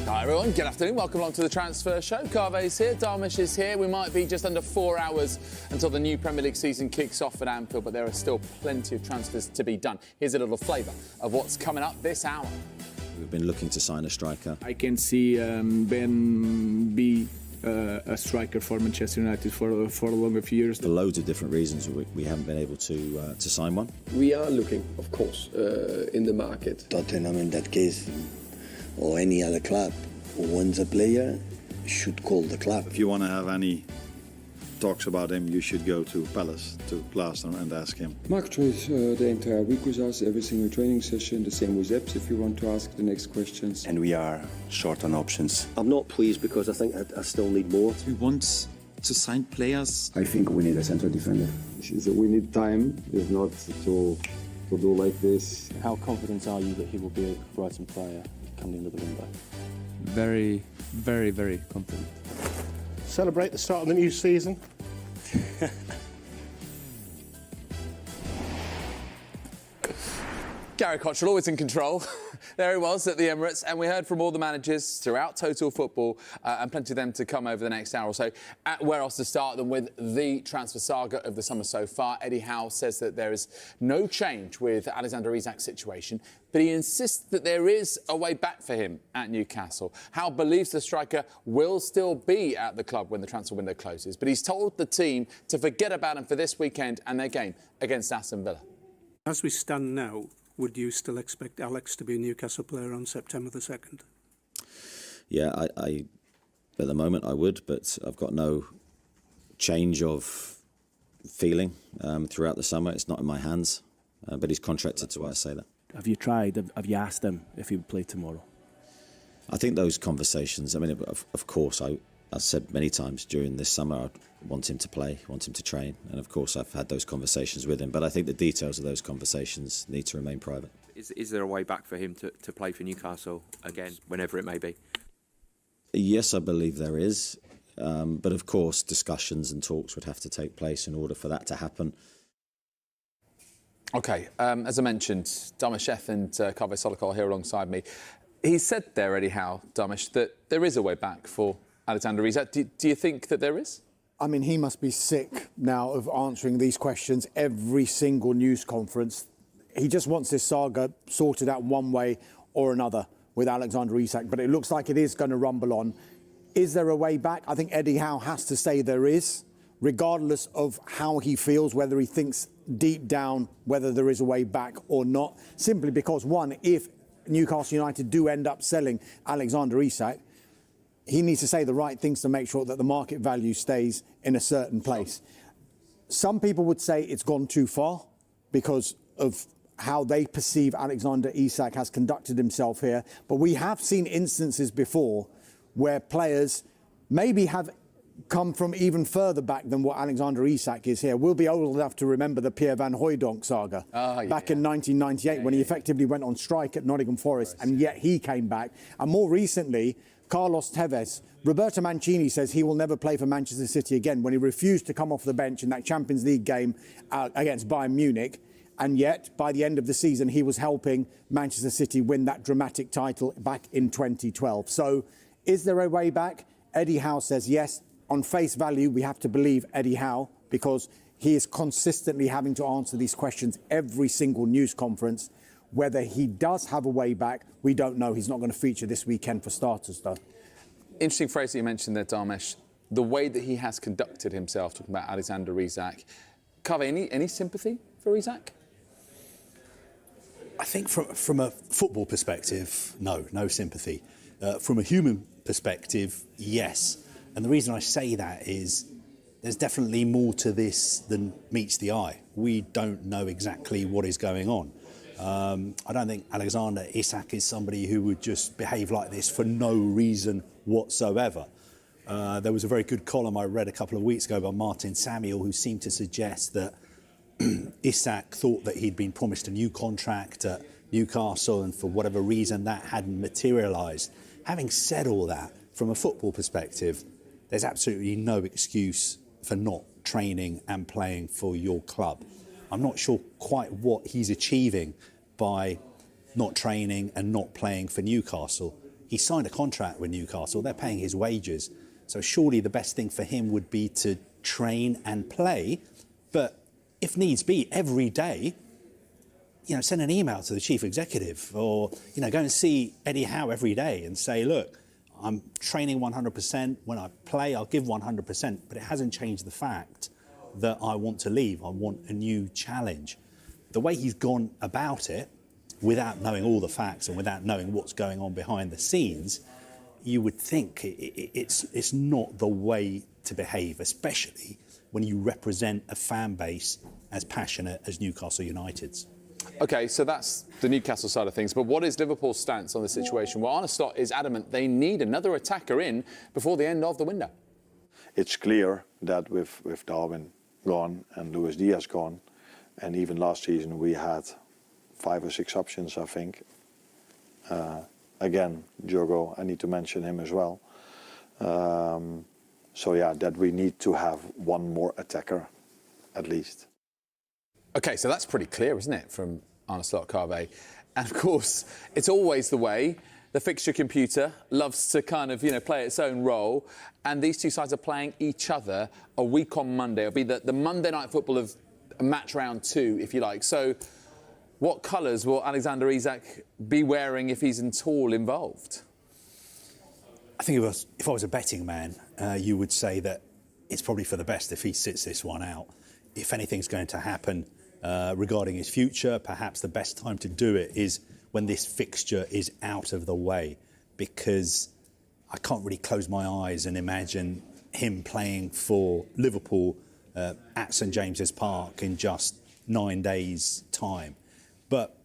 Hi everyone, good afternoon, welcome along to the Transfer Show. Carve's here, Darmish is here. We might be just under 4 hours until the new Premier League season kicks off at Anfield, but there are still plenty of transfers to be done. Here's a little flavour of what's coming up this hour. We've been looking to sign a striker. I can see Ben be a striker for Manchester United for a longer few years. For loads of different reasons, we haven't been able to sign one. We are looking, of course, in the market. Tottenham, in that case, or any other club who wants a player, should call the club. If you want to have any talks about him, you should go to Palace, to Glasner, and ask him. Mark trains the entire week with us, every single training session, the same with Eps if you want to ask the next questions. And we are short on options. I'm not pleased because I think I still need more. We want to sign players. I think we need a central defender. We need time, it's not to do like this. How confident are you that he will be a Brighton player coming into the window? Very, very, very confident. Celebrate the start of the new season. Gary Cottrell, always in control. There he was at the Emirates, and we heard from all the managers throughout Total Football, and plenty of them to come over the next hour or so. Where else to start than with the transfer saga of the summer so far? Eddie Howe says that there is no change with Alexander Isak's situation, but he insists that there is a way back for him at Newcastle. Howe believes the striker will still be at the club when the transfer window closes, but he's told the team to forget about him for this weekend and their game against Aston Villa. As we stand now, would you still expect Alex to be a Newcastle player on September the 2nd? Yeah, I at the moment I would, but I've got no change of feeling throughout the summer. It's not in my hands, but he's contracted to us, say that. Have you tried? Have you asked him if he would play tomorrow? I think those conversations, I mean, of course, I said many times during this summer I want him to play, want him to train, and of course I've had those conversations with him, but I think the details of those conversations need to remain private. Is there a way back for him to play for Newcastle again, whenever it may be? Yes, I believe there is, but of course discussions and talks would have to take place in order for that to happen. OK, as I mentioned, Darmish and Carve Solokol here alongside me. He said there, Eddie Howe, Darmish, that there is a way back for Alexander Isak. Do you think that there is? I mean, he must be sick now of answering these questions every single news conference. He just wants this saga sorted out one way or another with Alexander Isak, but it looks like it is going to rumble on. Is there a way back? I think Eddie Howe has to say there is, regardless of how he feels, whether he thinks deep down whether there is a way back or not, simply because, one, if Newcastle United do end up selling Alexander Isak, he needs to say the right things to make sure that the market value stays in a certain place. Some people would say it's gone too far because of how they perceive Alexander Isak has conducted himself here. But we have seen instances before where players maybe have come from even further back than what Alexander Isak is here. We'll be old enough to remember the Pierre van Hooijdonk saga back in 1998 when he effectively went on strike at Nottingham Forest, and yet he came back. And more recently, Carlos Tevez. Roberto Mancini says he will never play for Manchester City again when he refused to come off the bench in that Champions League game against Bayern Munich. And yet, by the end of the season, he was helping Manchester City win that dramatic title back in 2012. So, is there a way back? Eddie Howe says yes. On face value, we have to believe Eddie Howe because he is consistently having to answer these questions every single news conference. Whether he does have a way back, we don't know. He's not going to feature this weekend for starters, though. Interesting phrase that you mentioned there, Darmish. The way that he has conducted himself, talking about Alexander Isak. Carve, any sympathy for Isak? I think from a football perspective, no sympathy. From a human perspective, yes. And the reason I say that is there's definitely more to this than meets the eye. We don't know exactly what is going on. I don't think Alexander Isak is somebody who would just behave like this for no reason whatsoever. There was a very good column I read a couple of weeks ago by Martin Samuel who seemed to suggest that Isak thought that he'd been promised a new contract at Newcastle and for whatever reason that hadn't materialised. Having said all that, from a football perspective, there's absolutely no excuse for not training and playing for your club. I'm not sure quite what he's achieving by not training and not playing for Newcastle. he signed a contract with Newcastle. They're paying his wages. So surely the best thing for him would be to train and play. But if needs be, every day, send an email to the chief executive or, go and see Eddie Howe every day and say, look, I'm training 100%. When I play, I'll give 100%. But it hasn't changed the fact that I want to leave. I want a new challenge. The way he's gone about it, without knowing all the facts and without knowing what's going on behind the scenes, you would think it's not the way to behave, especially when you represent a fan base as passionate as Newcastle United's. OK, so that's the Newcastle side of things. But what is Liverpool's stance on the situation? Well, Arne Slot is adamant they need another attacker in before the end of the window. It's clear that with Darwin gone and Luis Diaz gone, and even last season we had 5 or 6 options, I think. Again, Diogo, I need to mention him as well. So yeah, that we need to have one more attacker, at least. OK, so that's pretty clear, isn't it, from Arne Slot Carve? And of course, it's always the way. The fixture computer loves to kind of, play its own role. And these two sides are playing each other a week on Monday. It'll be the Monday night football of match round 2, if you like. So what colours will Alexander Isak be wearing if he's at all involved? I think if I was a betting man, you would say that it's probably for the best if he sits this one out. If anything's going to happen regarding his future, perhaps the best time to do it is when this fixture is out of the way, because I can't really close my eyes and imagine him playing for Liverpool at St James's Park in just 9 days' time. But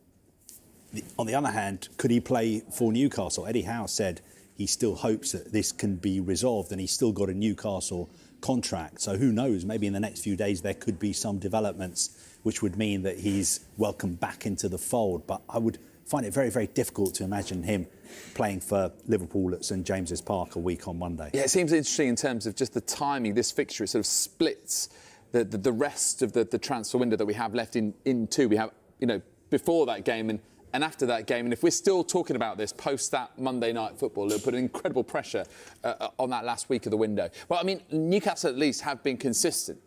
on the other hand, could he play for Newcastle? Eddie Howe said he still hopes that this can be resolved, and he's still got a Newcastle contract. So who knows, maybe in the next few days there could be some developments which would mean that he's welcomed back into the fold. But I would find it very, very difficult to imagine him playing for Liverpool at St James's Park a week on Monday. Yeah, it seems interesting in terms of just the timing. This fixture, it sort of splits the rest of the transfer window that we have left in 2. We have, before that game and after that game. And if we're still talking about this post that Monday night football, it'll put incredible pressure on that last week of the window. Well, I mean, Newcastle at least have been consistent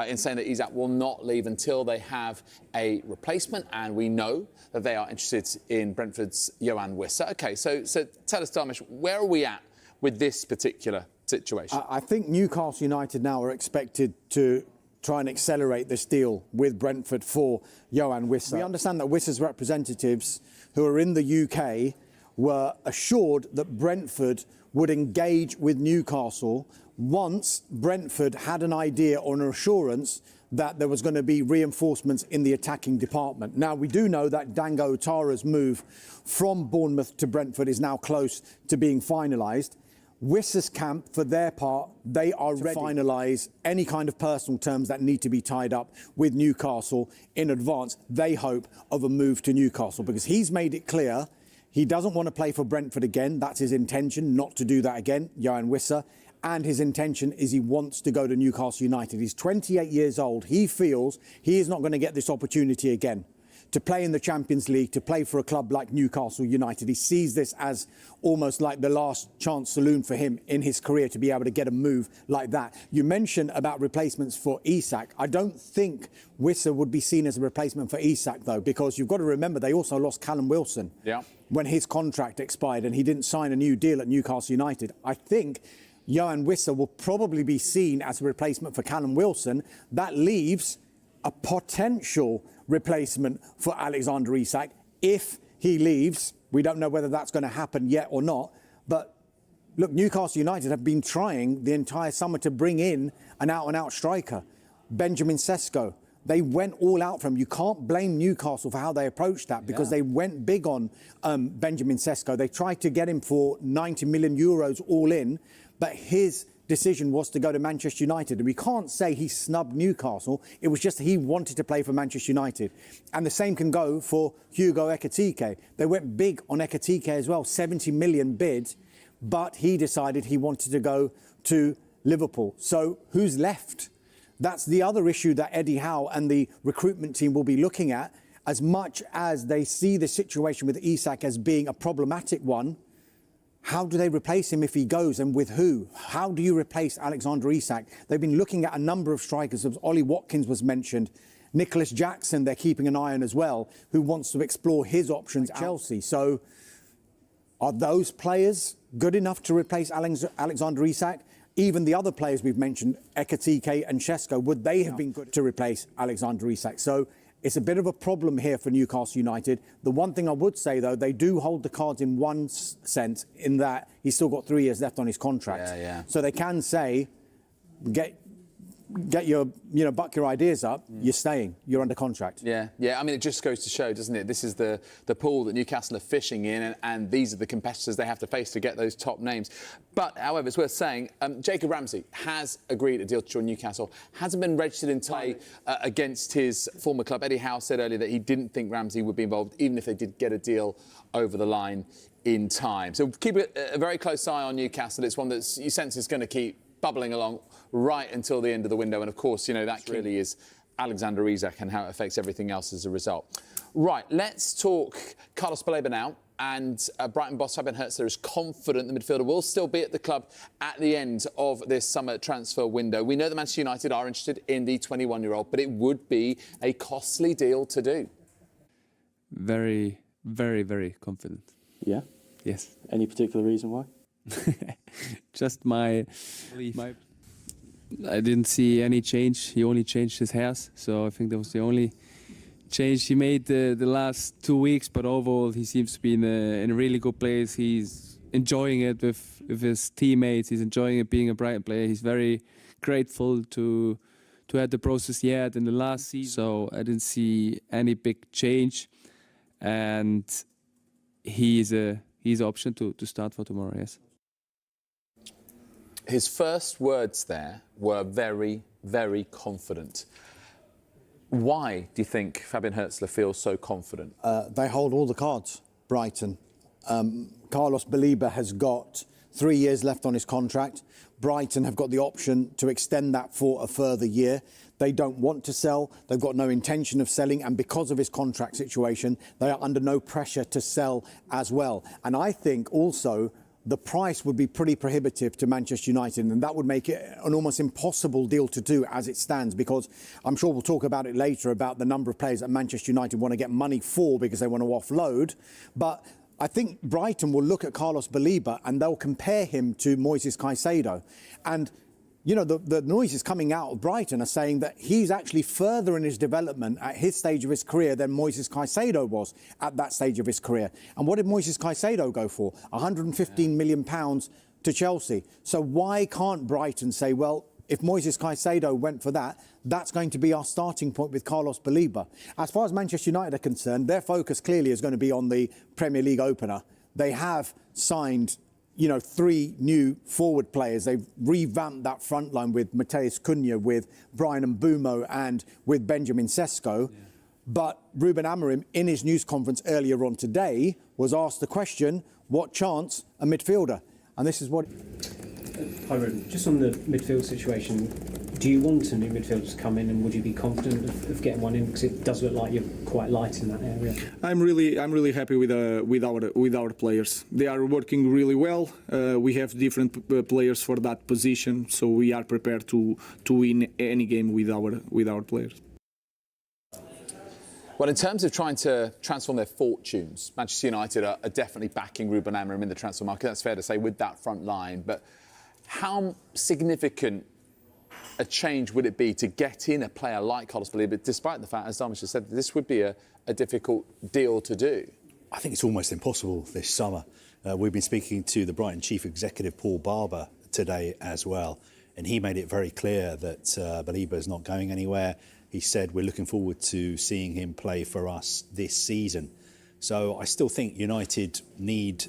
in saying that Isak will not leave until they have a replacement. And we know that they are interested in Brentford's Yoane Wissa. OK, so tell us, Darmish, where are we at with this particular situation? I think Newcastle United now are expected to try and accelerate this deal with Brentford for Yoane Wissa. We understand that Wissa's representatives who are in the UK were assured that Brentford would engage with Newcastle once Brentford had an idea or an assurance that there was going to be reinforcements in the attacking department. Now, we do know that Dango Otara's move from Bournemouth to Brentford is now close to being finalised. Wissa's camp, for their part, they are ready to finalise any kind of personal terms that need to be tied up with Newcastle in advance, they hope, of a move to Newcastle, because he's made it clear he doesn't want to play for Brentford again. That's his intention, not to do that again, Yoane Wissa. And his intention is he wants to go to Newcastle United. He's 28 years old. He feels he is not going to get this opportunity again to play in the Champions League, to play for a club like Newcastle United. He sees this as almost like the last chance saloon for him in his career to be able to get a move like that. You mentioned about replacements for Isak. I don't think Wissa would be seen as a replacement for Isak, though, because you've got to remember they also lost Callum Wilson when his contract expired and he didn't sign a new deal at Newcastle United. I think Yoane Wissa will probably be seen as a replacement for Callum Wilson. That leaves a potential replacement for Alexander Isak if he leaves. We don't know whether that's going to happen yet or not. But look, Newcastle United have been trying the entire summer to bring in an out-and-out striker, Benjamin Sesko. They went all out for him. You can't blame Newcastle for how they approached that, because they went big on Benjamin Sesko. They tried to get him for 90 million euros all in, but his decision was to go to Manchester United. And we can't say he snubbed Newcastle. It was just he wanted to play for Manchester United. And the same can go for Hugo Ekitike. They went big on Ekitike as well, 70 million bid, but he decided he wanted to go to Liverpool. So who's left? That's the other issue that Eddie Howe and the recruitment team will be looking at. As much as they see the situation with Isak as being a problematic one, how do they replace him if he goes, and with who? How do you replace Alexander Isak? They've been looking at a number of strikers. Ollie Watkins was mentioned. Nicolas Jackson, they're keeping an eye on as well, who wants to explore his options at Chelsea. So are those players good enough to replace Alexander Isak? Even the other players we've mentioned, Ekitike and Shesko, would they have been good to replace Alexander Isak? So it's a bit of a problem here for Newcastle United. The one thing I would say, though, they do hold the cards in one sense, in that he's still got 3 years left on his contract. So they can say, get your, buck your ideas up, you're staying, you're under contract. Yeah, I mean, it just goes to show, doesn't it? This is the pool that Newcastle are fishing in, and these are the competitors they have to face to get those top names. But, however, it's worth saying, Jacob Ramsey has agreed a deal to join Newcastle, hasn't been registered in play against his former club. Eddie Howe said earlier that he didn't think Ramsey would be involved, even if they did get a deal over the line in time. So keep a very close eye on Newcastle. It's one that you sense is going to keep bubbling along right until the end of the window. And, of course, that really is Alexander Isak and how it affects everything else as a result. Right, let's talk Carlos Baleba now. And Brighton boss Fabian Hürzeler is confident the midfielder will still be at the club at the end of this summer transfer window. We know that Manchester United are interested in the 21-year-old, but it would be a costly deal to do. Very, very, very confident. Yeah? Yes. Any particular reason why? Just my I didn't see any change. He only changed his hairs, so I think that was the only change he made the last 2 weeks. But overall, he seems to be in a really good place. He's enjoying it with his teammates. He's enjoying it being a Brighton player. He's very grateful to have the process he had in the last season. So I didn't see any big change, and he's an option to start for tomorrow. Yes. His first words there were very, very confident. Why do you think Fabian Hürzeler feels so confident? They hold all the cards, Brighton. Carlos Baleba has got 3 years left on his contract. Brighton have got the option to extend that for a further year. They don't want to sell. They've got no intention of selling. And because of his contract situation, they are under no pressure to sell as well. And I think also the price would be pretty prohibitive to Manchester United, and that would make it an almost impossible deal to do as it stands, because I'm sure we'll talk about it later about the number of players that Manchester United want to get money for because they want to offload. But I think Brighton will look at Carlos Baleba and they'll compare him to Moises Caicedo. And the noises coming out of Brighton are saying that he's actually further in his development at his stage of his career than Moises Caicedo was at that stage of his career. And what did Moises Caicedo go for? £115 million to Chelsea. So why can't Brighton say, well, if Moises Caicedo went for that, that's going to be our starting point with Carlos Baleba. As far as Manchester United are concerned, their focus clearly is going to be on the Premier League opener. They have signed 3 new forward players. They've revamped that front line with Matheus Cunha, with Bryan Mbeumo and with Benjamin Sesko. Yeah. But Ruben Amorim, in his news conference earlier on today, was asked the question, what chance a midfielder? And this is what... Hojlund, just on the midfield situation, do you want a new midfielder to come in, and would you be confident of getting one in? Because it does look like you're quite light in that area. I'm really happy with our players. They are working really well. We have different players for that position, so we are prepared to win any game with our players. Well, in terms of trying to transform their fortunes, Manchester United are definitely backing Ruben Amorim in the transfer market. That's fair to say with that front line. But how significant a change would it be to get in a player like Carlos Baleba, despite the fact, as Darmish has said, this would be a difficult deal to do? I think it's almost impossible this summer. We've been speaking to the Brighton chief executive, Paul Barber, today as well, and he made it very clear that Baleba is not going anywhere. He said, we're looking forward to seeing him play for us this season. So I still think United need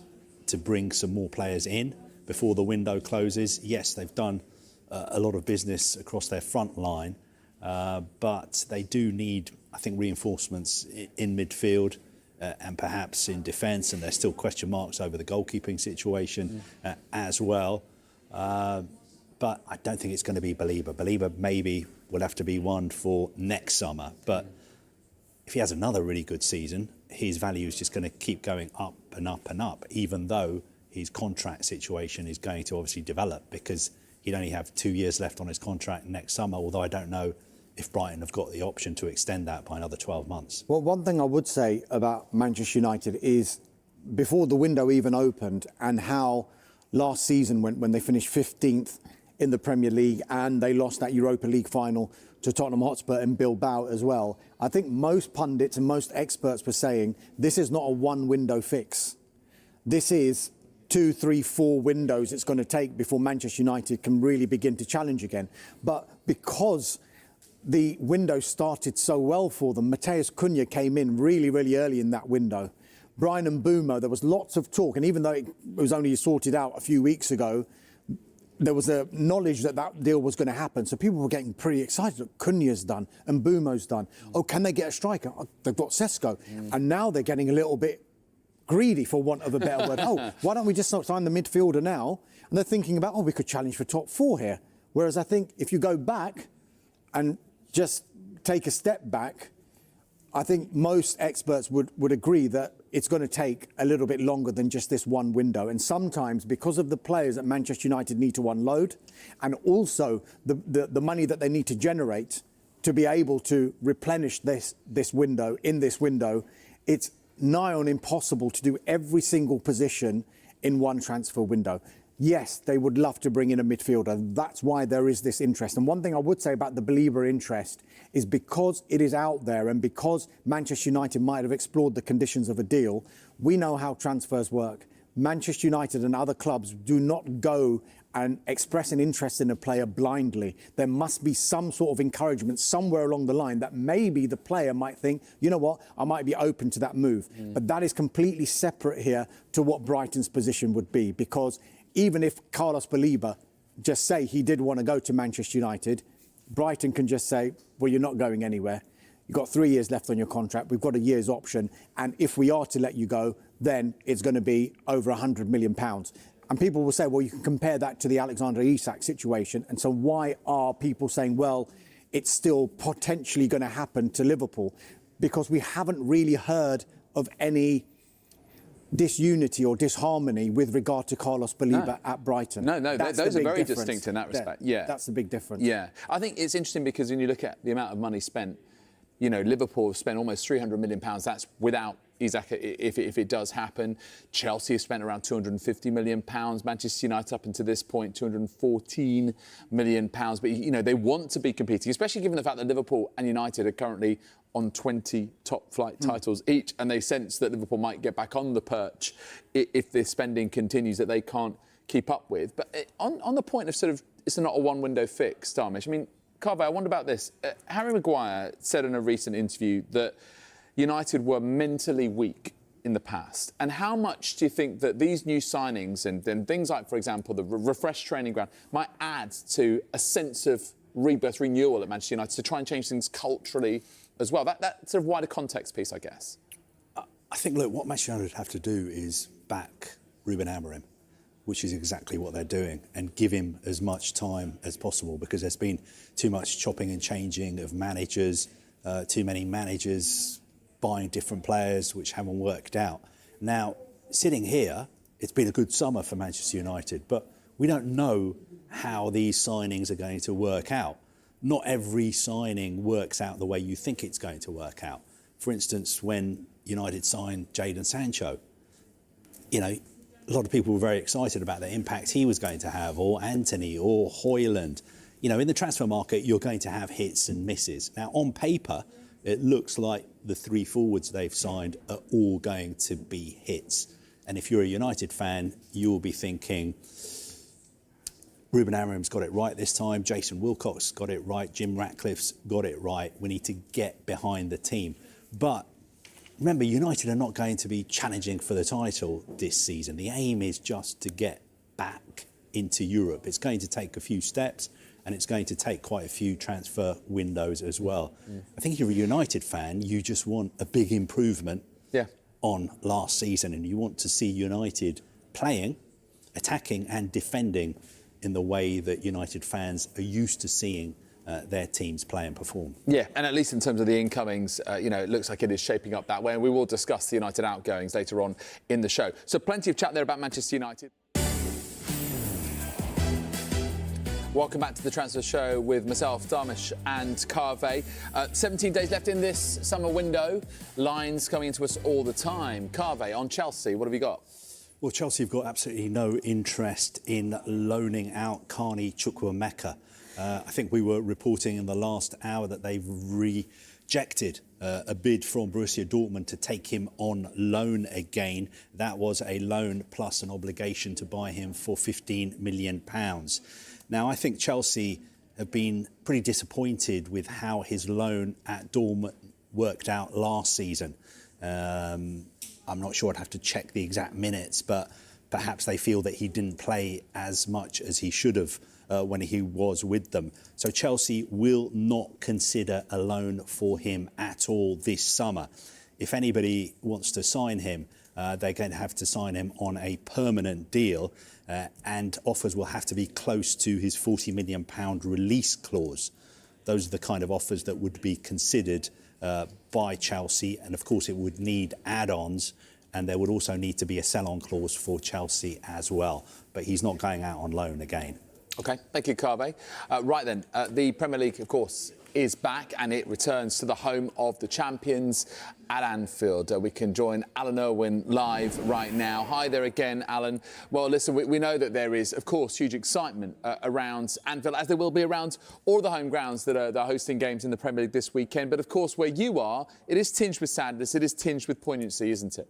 to bring some more players in before the window closes. Yes, they've done a lot of business across their front line, but they do need, I think, reinforcements in midfield and perhaps in defence, and there's still question marks over the goalkeeping situation as well. But I don't think it's going to be Baleba. Baleba maybe will have to be one for next summer, but if he has another really good season, his value is just going to keep going up and up and up, even though his contract situation is going to obviously develop, because he'd only have 2 years left on his contract next summer, although I don't know if Brighton have got the option to extend that by another 12 months. Well, one thing I would say about Manchester United is, before the window even opened, and how last season when they finished 15th in the Premier League and they lost that Europa League final to Tottenham Hotspur and Bilbao as well, I think most pundits and most experts were saying this is not a one-window fix. This is 2, 3, 4 windows it's going to take before Manchester United can really begin to challenge again. But because the window started so well for them, Matheus Cunha came in really, really early in that window. Bryan Mbeumo, there was lots of talk, and even though it was only sorted out a few weeks ago, there was a knowledge that that deal was going to happen. So people were getting pretty excited. Look, Cunha's done, and Mbeumo's done. Oh, can they get a striker? Oh, they've got Sesko. And now they're getting a little bit greedy, for want of a better word. Oh, why don't we just sign the midfielder now? And they're thinking about, oh, we could challenge for top 4 here. Whereas I think if you go back and just take a step back, I think most experts would agree that it's going to take a little bit longer than just this one window. And sometimes, because of the players that Manchester United need to unload, and also the money that they need to generate to be able to replenish this window, it's nigh on impossible to do every single position in one transfer window. Yes, they would love to bring in a midfielder. That's why there is this interest. And one thing I would say about the Belieber interest is, because it is out there and because Manchester United might have explored the conditions of a deal, we know how transfers work. Manchester United and other clubs do not go and express an interest in a player blindly. There must be some sort of encouragement somewhere along the line that maybe the player might think, you know what, I might be open to that move. But that is completely separate here to what Brighton's position would be, because even if Carlos Belieber just say he did want to go to Manchester United, Brighton can just say, well, you're not going anywhere. You've got 3 years left on your contract. We've got a year's option. And if we are to let you go, then it's going to be over £100 million. And people will say, well, you can compare that to the Alexander Isak situation. And so why are people saying, well, it's still potentially going to happen to Liverpool? Because we haven't really heard of any disunity or disharmony with regard to Carlos Belieber at Brighton. No, those are very distinct in that respect. Yeah, that's the big difference. Yeah, I think it's interesting because when you look at the amount of money spent, you know, Liverpool have spent almost £300 million. That's without Isak, if it does happen. Chelsea have spent around £250 million. Manchester United up until this point, £214 million. But, you know, they want to be competing, especially given the fact that Liverpool and United are currently on 20 top-flight titles each, and they sense that Liverpool might get back on the perch if this spending continues that they can't keep up with. But on the point of sort of, it's not a one-window fix, Darmish, I mean, Carve, I wonder about this. Harry Maguire said in a recent interview that United were mentally weak in the past. And how much do you think that these new signings and things like, for example, the refreshed training ground might add to a sense of rebirth, renewal at Manchester United to try and change things culturally as well? That sort of wider context piece, I guess. I think, look, what Manchester United have to do is back Ruben Amorim, which is exactly what they're doing, and give him as much time as possible, because there's been too much chopping and changing of managers, too many managers buying different players which haven't worked out. Now, sitting here, it's been a good summer for Manchester United, but we don't know how these signings are going to work out. Not every signing works out the way you think it's going to work out. For instance, when United signed Jadon Sancho, you know, a lot of people were very excited about the impact he was going to have, or Anthony, or Hojlund. You know, in the transfer market, you're going to have hits and misses. Now, on paper, it looks like the 3 forwards they've signed are all going to be hits. And if you're a United fan, you'll be thinking, Ruben Amorim's got it right this time, Jason Wilcox got it right, Jim Ratcliffe's got it right. We need to get behind the team. But remember, United are not going to be challenging for the title this season. The aim is just to get back into Europe. It's going to take a few steps, and it's going to take quite a few transfer windows as well. I think if you're a United fan, you just want a big improvement on last season, and you want to see United playing, attacking and defending in the way that United fans are used to seeing their teams play and perform. Yeah, and at least in terms of the incomings, it looks like it is shaping up that way. And we will discuss the United outgoings later on in the show. So plenty of chat there about Manchester United. Welcome back to the Transfer Show with myself, Darmish and Carve. 17 days left in this summer window. Lines coming into us all the time. Carve, on Chelsea, what have you got? Well, Chelsea have got absolutely no interest in loaning out Carney Chukwuemeka. I think we were reporting in the last hour that they've rejected a bid from Borussia Dortmund to take him on loan again. That was a loan plus an obligation to buy him for £15 million. Now, I think Chelsea have been pretty disappointed with how his loan at Dortmund worked out last season. I'm not sure, I'd have to check the exact minutes, but perhaps they feel that he didn't play as much as he should have when he was with them. So Chelsea will not consider a loan for him at all this summer. If anybody wants to sign him, they're going to have to sign him on a permanent deal, and offers will have to be close to his £40 million release clause. Those are the kind of offers that would be considered by Chelsea, and of course it would need add-ons, and there would also need to be a sell-on clause for Chelsea as well. But he's not going out on loan again. OK, thank you, Carve. Right then, the Premier League, of course, is back, and it returns to the home of the champions at Anfield. We can join Alan Irwin live right now. Hi there again, Alan. Well, listen, we know that there is, of course, huge excitement around Anfield, as there will be around all the home grounds that are hosting games in the Premier League this weekend. But, of course, where you are, it is tinged with sadness, it is tinged with poignancy, isn't it?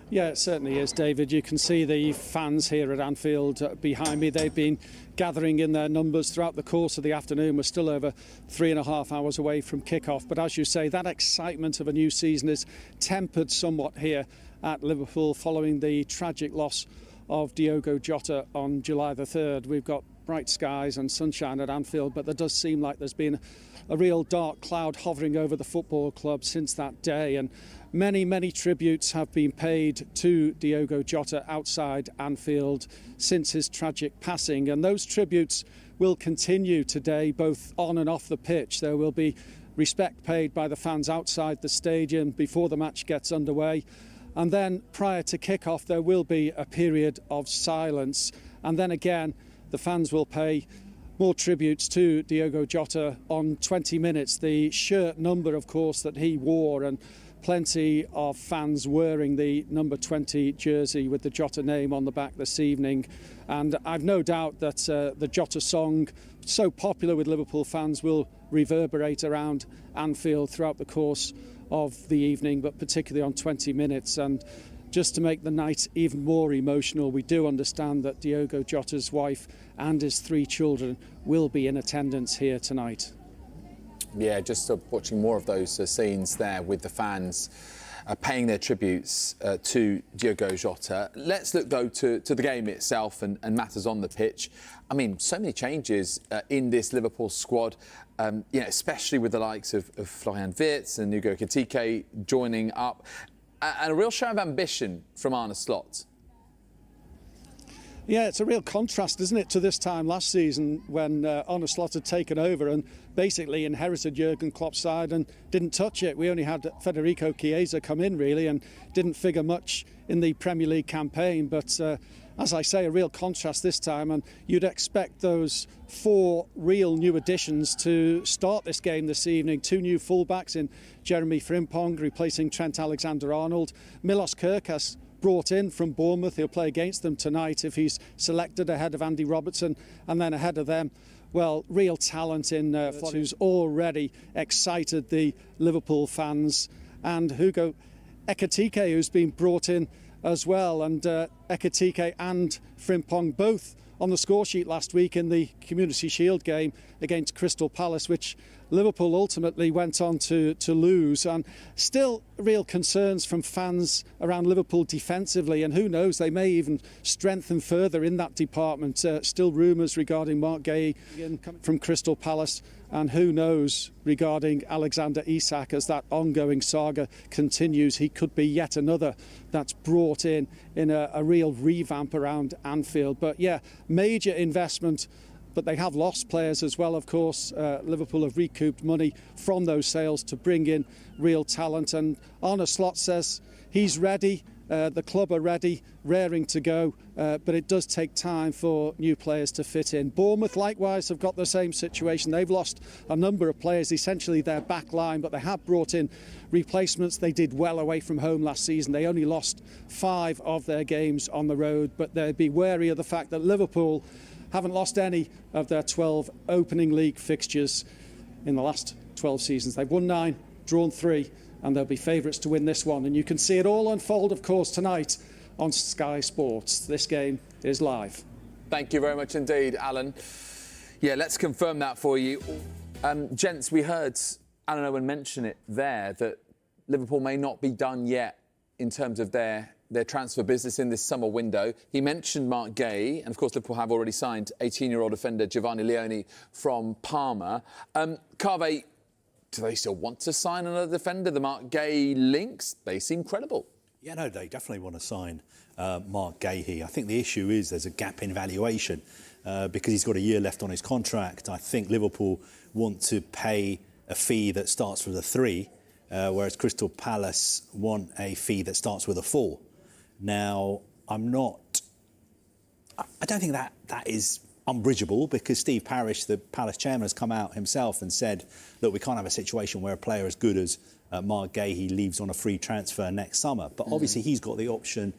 Yeah, it certainly is, David. You can see the fans here at Anfield behind me. They've been gathering in their numbers throughout the course of the afternoon. We're still over 3.5 hours away from kick-off. But as you say, that excitement of a new season is tempered somewhat here at Liverpool following the tragic loss of Diogo Jota on July the 3rd. We've got bright skies and sunshine at Anfield, but there does seem like there's been a real dark cloud hovering over the football club since that day. And many tributes have been paid to Diogo Jota outside Anfield since his tragic passing, and those tributes will continue today, both on and off the pitch. There will be respect paid by the fans outside the stadium before the match gets underway, and then prior to kick-off there will be a period of silence, and then again the fans will pay more tributes to Diogo Jota on 20 minutes. The shirt number, of course, that he wore, and plenty of fans wearing the number 20 jersey with the Jota name on the back this evening. And I've no doubt that the Jota song, so popular with Liverpool fans, will reverberate around Anfield throughout the course of the evening, but particularly on 20 minutes. And just to make the night even more emotional, we do understand that Diogo Jota's wife and his 3 children will be in attendance here tonight. Yeah, just watching more of those scenes there with the fans paying their tributes to Diogo Jota. Let's look, though, to the game itself and matters on the pitch. I mean, so many changes in this Liverpool squad, especially with the likes of Florian Wirtz and Hugo Ekitike joining up. And a real show of ambition from Arne Slot. Yeah, it's a real contrast, isn't it, to this time last season when Arne Slot had taken over and basically inherited Jurgen Klopp's side and didn't touch it. We only had Federico Chiesa come in, really, and didn't figure much in the Premier League campaign. But as I say, a real contrast this time, and you'd expect those 4 real new additions to start this game this evening. 2 new fullbacks in Jeremy Frimpong replacing Trent Alexander-Arnold. Milos Kerkez brought in from Bournemouth. He'll play against them tonight if he's selected ahead of Andy Robertson, and then ahead of them, well, real talent in who's already excited the Liverpool fans, and Hugo Ekitike, who's been brought in as well. And Ekitike and Frimpong both on the score sheet last week in the Community Shield game against Crystal Palace, which Liverpool ultimately went on to lose. And still real concerns from fans around Liverpool defensively, and who knows, they may even strengthen further in that department. Still rumours regarding Mark Gay from Crystal Palace, and who knows regarding Alexander Isak as that ongoing saga continues. He could be yet another that's brought in a real revamp around Anfield. But yeah, major investment but they have lost players as well, of course. Liverpool have recouped money from those sales to bring in real talent, and Arne Slot says he's ready. The club are ready, raring to go, but it does take time for new players to fit in. Bournemouth, likewise, have got the same situation. They've lost a number of players, essentially their back line, but they have brought in replacements. They did well away from home last season. They only lost 5 of their games on the road, but they'd be wary of the fact that Liverpool haven't lost any of their 12 opening league fixtures in the last 12 seasons. They've won 9, drawn 3, and they'll be favourites to win this one. And you can see it all unfold, of course, tonight on Sky Sports. This game is live. Thank you very much indeed, Alan. Yeah, let's confirm that for you. Gents, we heard Alan Owen mention it there, that Liverpool may not be done yet in terms of their transfer business in this summer window. He mentioned Mark Gay, and of course Liverpool have already signed 18-year-old defender Giovanni Leone from Parma. Carve, do they still want to sign another defender? The Mark Gay links, they seem credible. Yeah, no, they definitely want to sign Mark Gay here. I think the issue is there's a gap in valuation because he's got a year left on his contract. I think Liverpool want to pay a fee that starts with a 3, whereas Crystal Palace want a fee that starts with a 4. Now, I don't think that is unbridgeable, because Steve Parish, the Palace chairman, has come out himself and said, look, we can't have a situation where a player as good as Mark Gay leaves on a free transfer next summer. But obviously he's got the option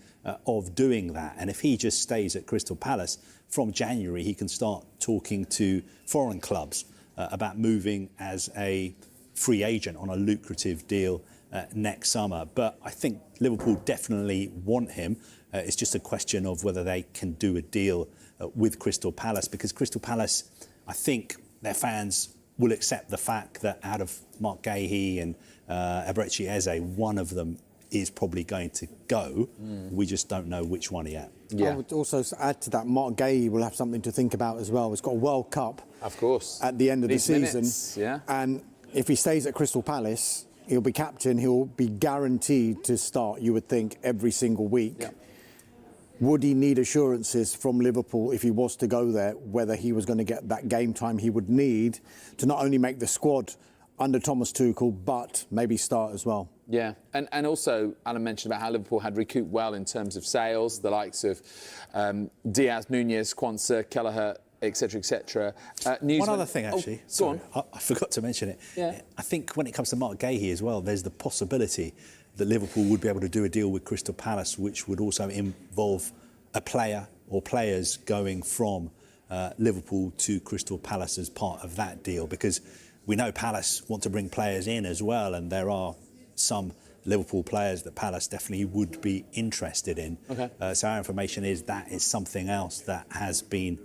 of doing that. And if he just stays at Crystal Palace, from January he can start talking to foreign clubs about moving as a free agent on a lucrative deal next summer. But I think Liverpool definitely want him. It's just a question of whether they can do a deal with Crystal Palace, because Crystal Palace, I think their fans will accept the fact that out of Mark Gay and Eberechi Eze, one of them is probably going to go. We just don't know which one yet. I would also add to that, Mark Gay will have something to think about as well. He's got a World Cup, of course, at the end of the season. Minutes, yeah. And if he stays at Crystal Palace, he'll be captain. He'll be guaranteed to start, you would think, every single week. Yeah. Would he need assurances from Liverpool if he was to go there, whether he was going to get that game time he would need to not only make the squad under Thomas Tuchel, but maybe start as well? Yeah, and also Alan mentioned about how Liverpool had recouped well in terms of sales, the likes of Diaz, Nunez, Quansah, Kelleher, etc., etc. One other thing, actually. Go on. I forgot to mention it. Yeah. I think when it comes to Mark Gay as well, there's the possibility that Liverpool would be able to do a deal with Crystal Palace, which would also involve a player or players going from Liverpool to Crystal Palace as part of that deal, because we know Palace want to bring players in as well, and there are some Liverpool players that Palace definitely would be interested in. Okay. So our information is that is something else that has been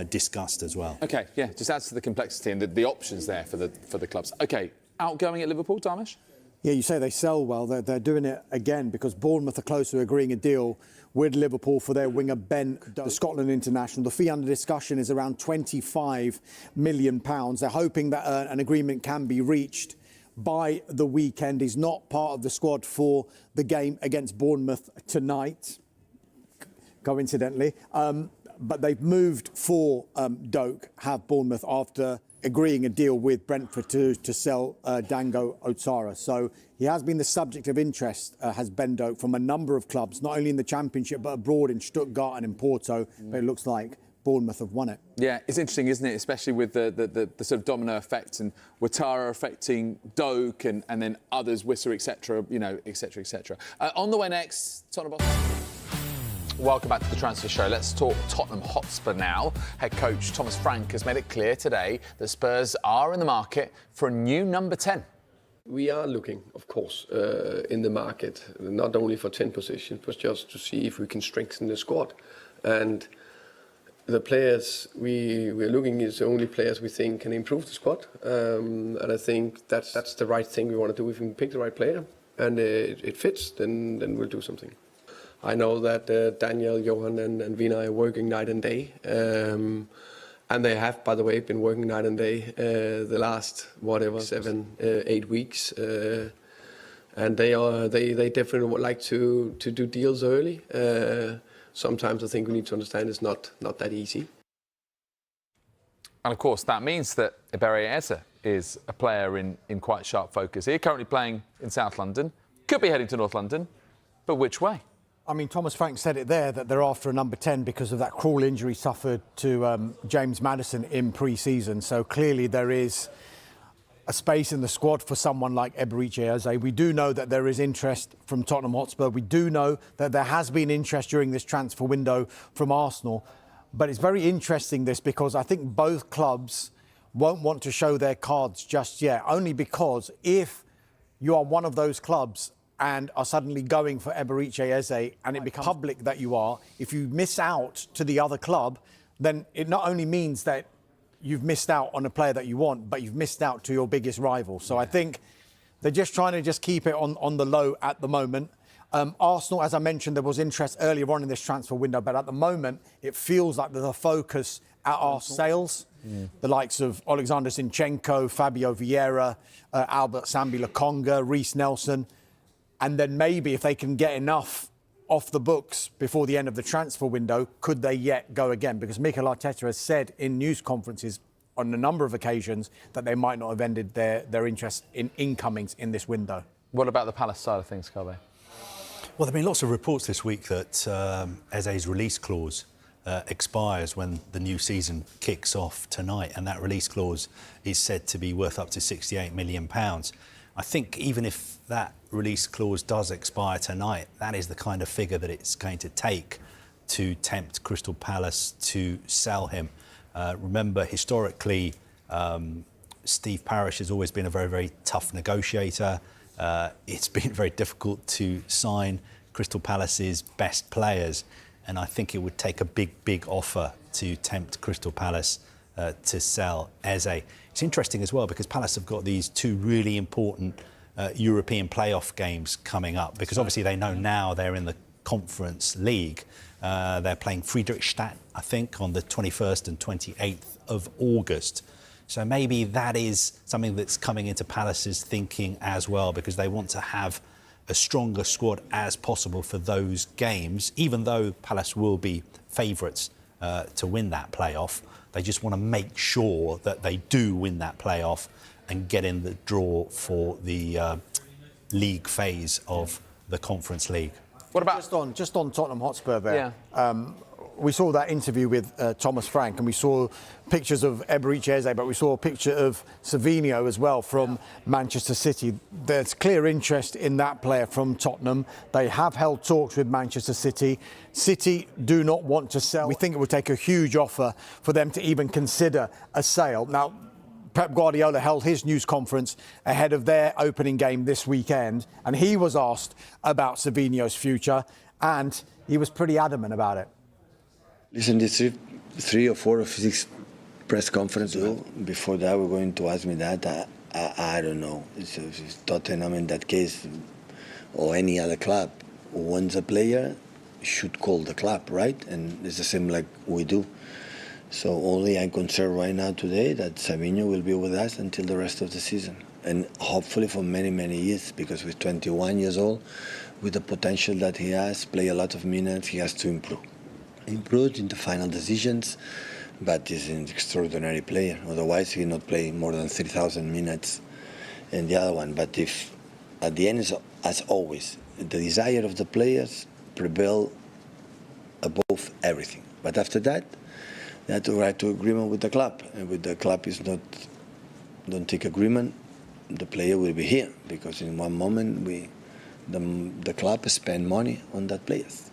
discussed as well. Okay, yeah, just adds to the complexity and the options there for the clubs. Okay, outgoing at Liverpool, Dharmesh? Yeah, you say they sell well. They're doing it again because Bournemouth are close to agreeing a deal with Liverpool for their winger Ben Doak, the Scotland international. The fee under discussion is around £25 million. They're hoping that an agreement can be reached by the weekend. He's not part of the squad for the game against Bournemouth tonight, coincidentally. But they've moved for Doak, have Bournemouth, after agreeing a deal with Brentford to sell Dango Otara. So he has been the subject of interest, has Ben Doak, from a number of clubs, not only in the Championship but abroad in Stuttgart and in Porto. But it looks like Bournemouth have won it. Yeah, it's interesting, isn't it? Especially with the sort of domino effect, and Ouattara affecting Doak and then others, Wissa, etc., you know, etc., etc. On the way next, Tottenham. Welcome back to the Transfer Show. Let's talk Tottenham Hotspur now. Head coach Thomas Frank has made it clear today that Spurs are in the market for a new number 10. We are looking, of course, in the market, not only for 10 positions, but just to see if we can strengthen the squad. And the players we're looking is the only players we think can improve the squad. And I think that's the right thing we want to do. If we can pick the right player and it fits, then we'll do something. I know that Daniel, Johan and Vina are working night and day. And they have, by the way, been working night and day the last, 7-8 weeks. And they definitely would like to do deals early. Sometimes I think we need to understand it's not that easy. And of course, that means that Eberechi Eze is a player in quite sharp focus here, currently playing in South London, could be heading to North London, but which way? I mean, Thomas Frank said it there, that they're after a number 10 because of that cruel injury suffered to James Maddison in pre-season. So clearly there is a space in the squad for someone like Eberechi Eze. We do know that there is interest from Tottenham Hotspur. We do know that there has been interest during this transfer window from Arsenal. But it's very interesting, this, because I think both clubs won't want to show their cards just yet, only because if you are one of those clubs and are suddenly going for Eberechi Eze and it becomes public that you are, if you miss out to the other club, then it not only means that you've missed out on a player that you want, but you've missed out to your biggest rival. So I think they're just trying to just keep it on the low at the moment. Arsenal, as I mentioned, there was interest earlier on in this transfer window, but at the moment, it feels like there's a focus at our sales. The likes of Alexander Zinchenko, Fabio Vieira, Albert Sambi Lokonga, Reece Nelson. And then maybe if they can get enough off the books before the end of the transfer window, could they yet go again? Because Mikel Arteta has said in news conferences on a number of occasions that they might not have ended their interest in incomings in this window. What about the Palace side of things, Carve? Well, there have been lots of reports this week that Eze's release clause expires when the new season kicks off tonight, and that release clause is said to be worth up to £68 million. I think even if that release clause does expire tonight, that is the kind of figure that it's going to take to tempt Crystal Palace to sell him. Remember, historically, Steve Parish has always been a very, very tough negotiator. It's been very difficult to sign Crystal Palace's best players, and I think it would take a big, big offer to tempt Crystal Palace to sell Eze. It's interesting as well because Palace have got these two really important European playoff games coming up, because obviously they know now they're in the Conference League. They're playing Friedrichstadt, I think, on the 21st and 28th of August. So maybe that is something that's coming into Palace's thinking as well, because they want to have a stronger squad as possible for those games, even though Palace will be favourites to win that playoff. They just want to make sure that they do win that playoff and get in the draw for the league phase of the Conference League. What about just on Tottenham Hotspur there? Yeah. We saw that interview with Thomas Frank, and we saw pictures of Eberechi Eze, but we saw a picture of Savinho as well from Manchester City. There's clear interest in that player from Tottenham. They have held talks with Manchester City. City do not want to sell. We think it would take a huge offer for them to even consider a sale. Now, Pep Guardiola held his news conference ahead of their opening game this weekend, and he was asked about Savinho's future, and he was pretty adamant about it. Listen, this three or four or six press conferences before that were going to ask me that. I don't know. It's Tottenham in that case, or any other club who wants a player should call the club, right? And it's the same like we do. So only I'm concerned right now today that Savinho will be with us until the rest of the season, and hopefully for many, many years, because with 21 years old, with the potential that he has, play a lot of minutes, he has to improve. Improved in the final decisions, but he's an extraordinary player. Otherwise, he would not play more than 3,000 minutes in the other one. But if at the end, as always, the desire of the players prevail above everything. But after that, they have to write to agreement with the club, and with the club is not don't take agreement, the player will be here, because in one moment the club spend money on that players.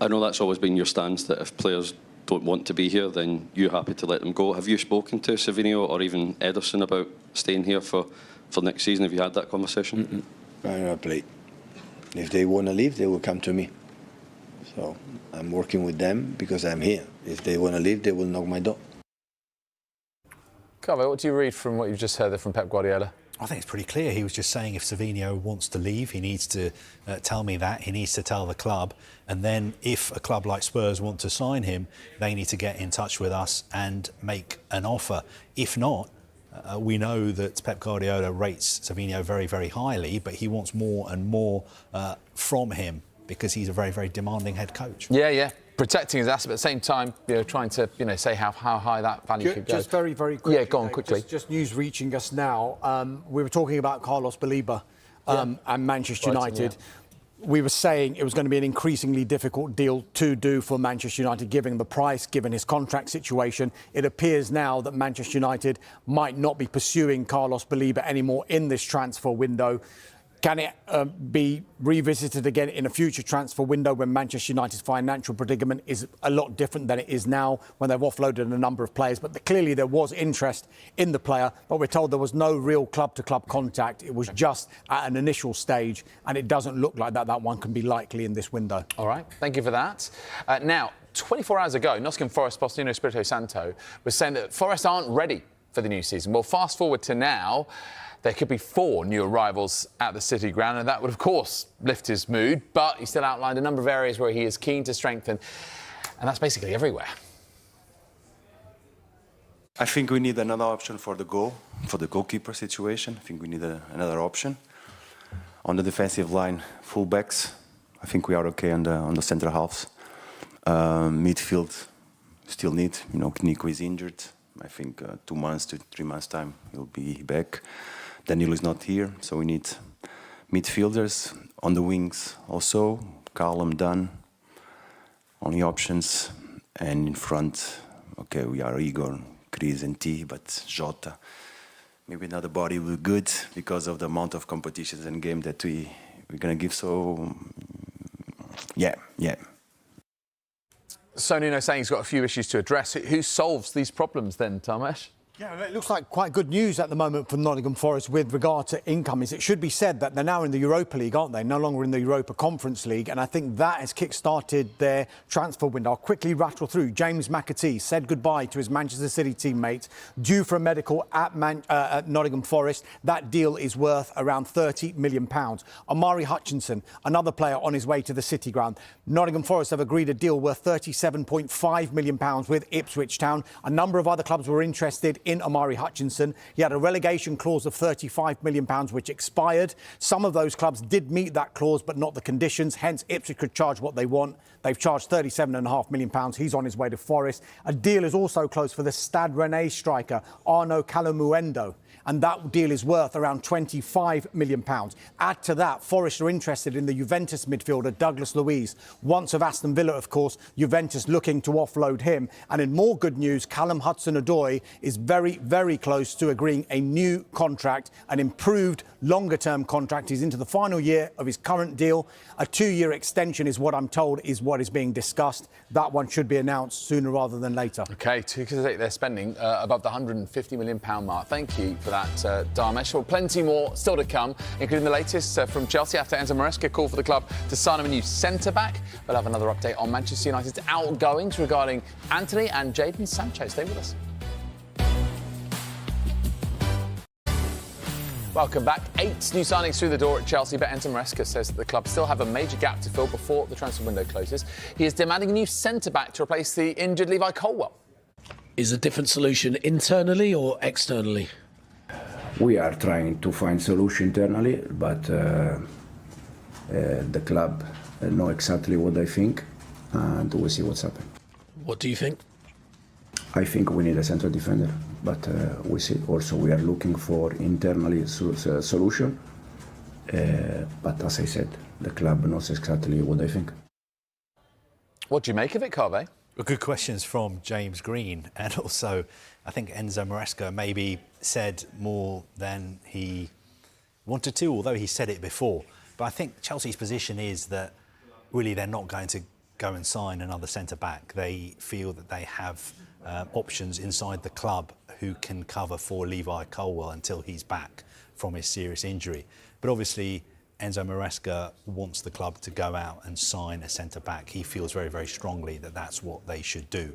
I know that's always been your stance, that if players don't want to be here, then you're happy to let them go. Have you spoken to Savinho or even Ederson about staying here for next season? Have you had that conversation? I never played. If they want to leave, they will come to me. So I'm working with them because I'm here. If they want to leave, they will knock my door. Carve, what do you read from what you've just heard there from Pep Guardiola? I think it's pretty clear. He was just saying if Savinho wants to leave, he needs to tell me that. He needs to tell the club. And then if a club like Spurs want to sign him, they need to get in touch with us and make an offer. If not, we know that Pep Guardiola rates Savinho very, very highly, but he wants more and more from him because he's a very, very demanding head coach. Yeah, protecting his asset, but at the same time, trying to, say how high that value could go. Just very, very quickly. Yeah, go on quickly. Just news reaching us now. We were talking about Carlos Baleba and Manchester United. We were saying it was going to be an increasingly difficult deal to do for Manchester United, given the price, given his contract situation. It appears now that Manchester United might not be pursuing Carlos Baleba anymore in this transfer window. Can it be revisited again in a future transfer window when Manchester United's financial predicament is a lot different than it is now, when they've offloaded a number of players? But clearly there was interest in the player, but we're told there was no real club-to-club contact. It was just at an initial stage, and it doesn't look like that one can be likely in this window. All right, thank you for that. Now, 24 hours ago, Nottingham Forest boss Nuno Espirito Santo was saying that Forest aren't ready for the new season. Well, fast forward to now. There could be 4 new arrivals at the City Ground, and that would, of course, lift his mood. But he still outlined a number of areas where he is keen to strengthen, and that's basically everywhere. I think we need another option for the goalkeeper situation. I think we need another option. On the defensive line, fullbacks, I think we are okay on the centre halves. Midfield, still need. Nico is injured. I think 2 months to 3 months' time he'll be back. Danilo is not here, so we need midfielders. On the wings also, Callum, Dunn, only options. And in front, okay, we are Igor, Chris and T, but Jota. Maybe another body will be good because of the amount of competitions and game that we're going to give. So, yeah. So Nuno saying he's got a few issues to address. Who solves these problems then, Tamesh? Yeah, it looks like quite good news at the moment for Nottingham Forest with regard to incomings. It should be said that they're now in the Europa League, aren't they? No longer in the Europa Conference League, and I think that has kick-started their transfer window. I'll quickly rattle through. James McAtee said goodbye to his Manchester City teammates, due for a medical at Nottingham Forest. That deal is worth around £30 million. Omari Hutchinson, another player on his way to the City Ground. Nottingham Forest have agreed a deal worth £37.5 million with Ipswich Town. A number of other clubs were interested in Omari Hutchinson. He had a relegation clause of £35 million, which expired. Some of those clubs did meet that clause, but not the conditions. Hence, Ipswich could charge what they want. They've charged £37.5 million. He's on his way to Forest. A deal is also close for the Stade Rennais striker, Arnaud Calamuendo, and that deal is worth around £25 million. Add to that, Forest are interested in the Juventus midfielder Douglas Luiz. Once of Aston Villa, of course, Juventus looking to offload him. And in more good news, Callum Hudson-Odoi is very, very close to agreeing a new contract, an improved, longer-term contract. He's into the final year of his current deal. A 2-year extension is what I'm told is what is being discussed. That one should be announced sooner rather than later. OK, they're spending above the £150 million mark. Thank you for that, Dharmesh. Well, plenty more still to come, including the latest from Chelsea after Enzo Maresca called for the club to sign him a new centre-back. We'll have another update on Manchester United's outgoings regarding Anthony and Jadon Sancho. Stay with us. Welcome back. 8 new signings through the door at Chelsea, but Enzo Maresca says that the club still have a major gap to fill before the transfer window closes. He is demanding a new centre-back to replace the injured Levi Colwill. Is a different solution internally or externally? We are trying to find solution internally, but the club know exactly what they think, and we'll see what's happening. What do you think? I think we need a central defender, but we see. Also, we are looking for internally solution. But as I said, the club knows exactly what they think. What do you make of it, Carve? Well, good questions from James Green, and also I think Enzo Maresca maybe said more than he wanted to, although he said it before. But I think Chelsea's position is that really they're not going to go and sign another centre-back. They feel that they have options inside the club who can cover for Levi Colwill until he's back from his serious injury. But obviously, Enzo Maresca wants the club to go out and sign a centre-back. He feels very, very strongly that that's what they should do.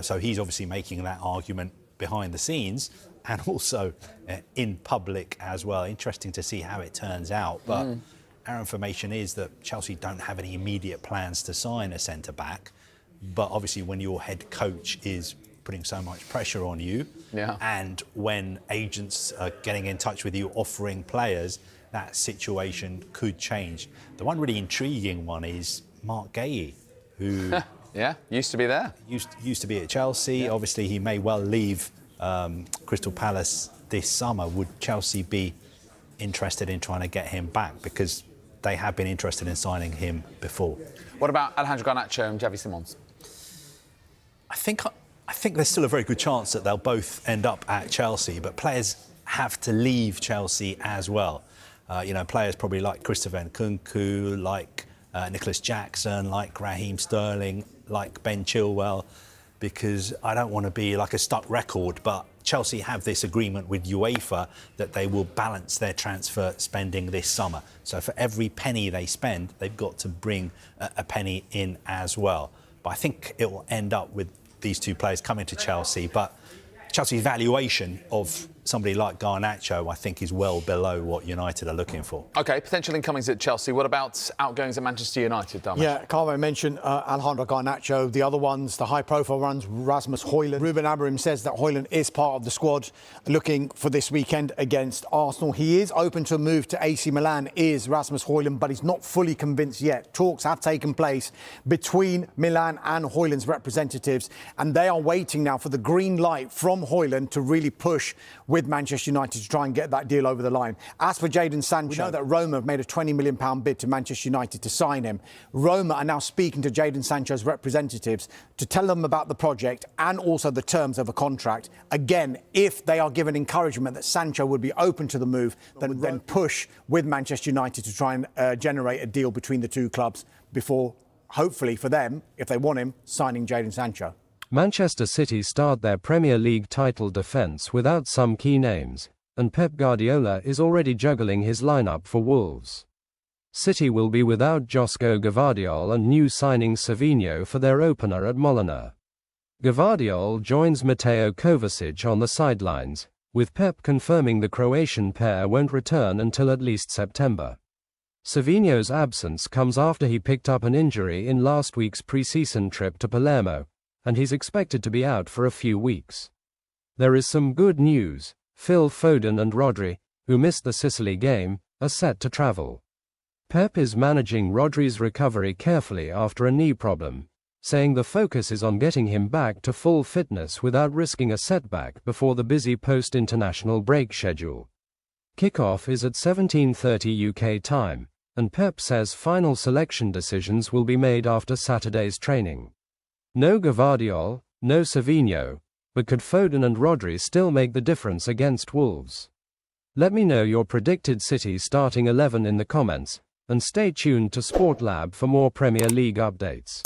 So he's obviously making that argument behind the scenes and also in public as well. Interesting to see how it turns out. But our information is that Chelsea don't have any immediate plans to sign a centre-back. But obviously when your head coach is putting so much pressure on you and when agents are getting in touch with you offering players, that situation could change. The one really intriguing one is Mark Gahey, who Yeah, used to be there. Used to be at Chelsea. Yeah. Obviously, he may well leave Crystal Palace this summer. Would Chelsea be interested in trying to get him back? Because they have been interested in signing him before. What about Alejandro Garnacho and Javi Simons? I think there's still a very good chance that they'll both end up at Chelsea, but players have to leave Chelsea as well. Players probably like Christopher Nkunku, like Nicolas Jackson, like Raheem Sterling, like Ben Chilwell, because I don't want to be like a stuck record, but Chelsea have this agreement with UEFA that they will balance their transfer spending this summer. So for every penny they spend, they've got to bring a penny in as well. But I think it will end up with these two players coming to Chelsea. But Chelsea's valuation of somebody like Garnacho, I think, is well below what United are looking for. OK, potential incomings at Chelsea. What about outgoings at Manchester United, Dharmesh? Yeah, Carlo mentioned Alejandro Garnacho. The other ones, the high-profile ones, Rasmus Højlund. Ruben Amorim says that Hojlund is part of the squad looking for this weekend against Arsenal. He is open to a move to AC Milan, is Rasmus Højlund, but he's not fully convinced yet. Talks have taken place between Milan and Højlund's representatives, and they are waiting now for the green light from Højlund to really push with Manchester United to try and get that deal over the line. As for Jadon Sancho, we know that Roma have made a £20 million bid to Manchester United to sign him. Roma are now speaking to Jadon Sancho's representatives to tell them about the project and also the terms of a contract. Again, if they are given encouragement that Sancho would be open to the move, then push with Manchester United to try and generate a deal between the two clubs before, hopefully for them, if they want him, signing Jadon Sancho. Manchester City start their Premier League title defence without some key names, and Pep Guardiola is already juggling his lineup for Wolves. City will be without Josko Gvardiol and new signing Savinho for their opener at Molineux. Gvardiol joins Mateo Kovacic on the sidelines, with Pep confirming the Croatian pair won't return until at least September. Savinho's absence comes after he picked up an injury in last week's pre-season trip to Palermo, and he's expected to be out for a few weeks. There is some good news. Phil Foden and Rodri, who missed the Sicily game, are set to travel. Pep is managing Rodri's recovery carefully after a knee problem, saying the focus is on getting him back to full fitness without risking a setback before the busy post-international break schedule. Kickoff is at 17:30 UK time, and Pep says final selection decisions will be made after Saturday's training. No Gvardiol, no Savinho, but could Foden and Rodri still make the difference against Wolves? Let me know your predicted City starting 11 in the comments, and stay tuned to Sport Lab for more Premier League updates.